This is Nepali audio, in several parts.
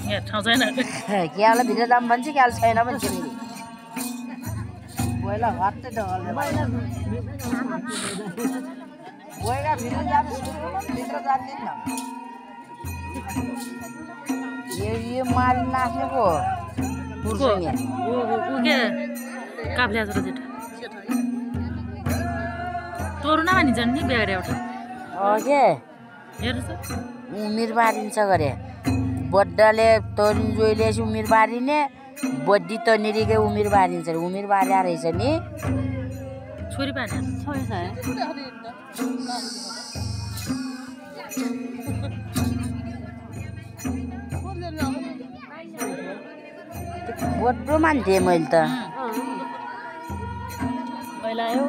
यहाँ ठाउँ छैन क्याललाई भित्र जाऊँ भन्छ क्याल छैन भन्छ नि पहिला हट्टे ढल्ने गएका भित्र जानु भित्र जान्दिन यो मारि नाच्नेको ऊ के काप्ले आज जेठा तोरु न भनिन्छ नि बेगर एउटा के हेर्नुहोस् उमिर बारिन्छ गरे बड्डाले तोरिन जोइले उमिर बारिने बड्डी तनिरीकै उमिर बारिन्छ उमिर बारिया रहेछ नि छोरी पानी छोरी छ बड्डो मान्थे मैले त आयो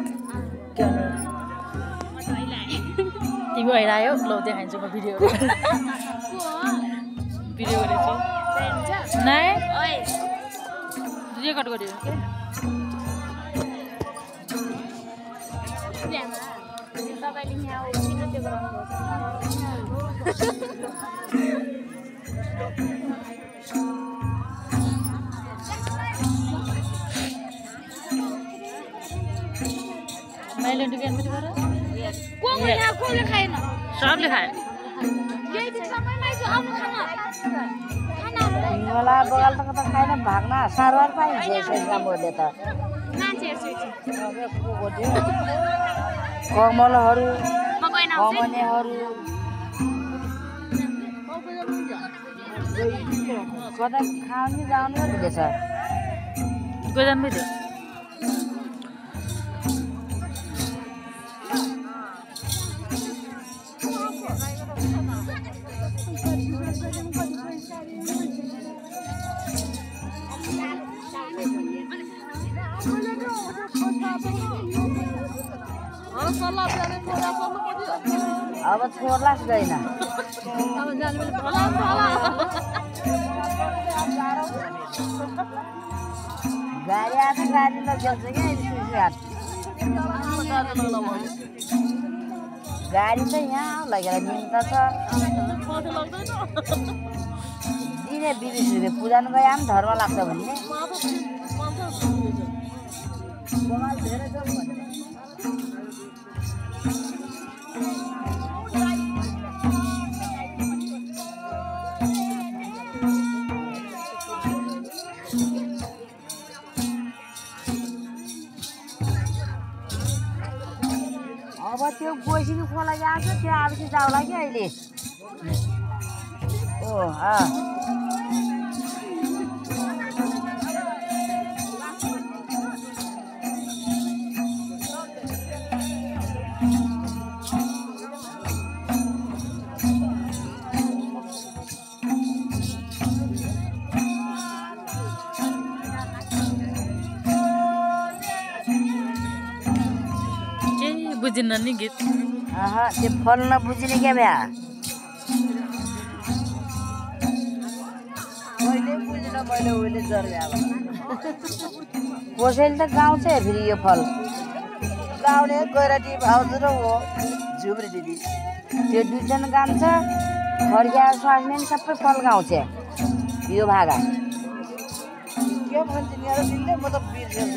तिमी अहिले आयो ल देखाइदिन्छु म भिडियो भिडियो गरेको छु नाइ रेकर्ड गर्यो मैले दुकान पनि गर को यहाँ कोले खाएन सबले खाए यही चाहिँ समयमै जो आउनु खाना मला बगाल त कता खाएन भाग्न सारवार पाइन्छ यसमा मोले त मान्छेहरु कमलहरू मगैन कमनेहरू कता खाउने जानु हुँदैछ गोदाममै थियो अब छोड्लास गएन गाडी आएको गाडी नचल्छ क्या गाडी चाहिँ यहाँ लगेर निम्ता छ दिने 20 रुपियाँ पूजा गए पनि धर्म लाग्छ भन्ने अब त्यो गोसिनी खोला गएको छ त्यो आएपछि जाउला कि अहिले बुझिन्न नि गीत त्यो फल नबुझिने क्या भ्या मैले उहिले जर्या कसैले त गाउँछ फेरि यो फल गाउने गैराटी भाउजू र हो झुब्री दिदी त्यो दुईजना गान्छ फर्किया स्वास्नी पनि सबै फल गाउँछ यो भागा के भन्छ नि दिनले म त बिर्सेछु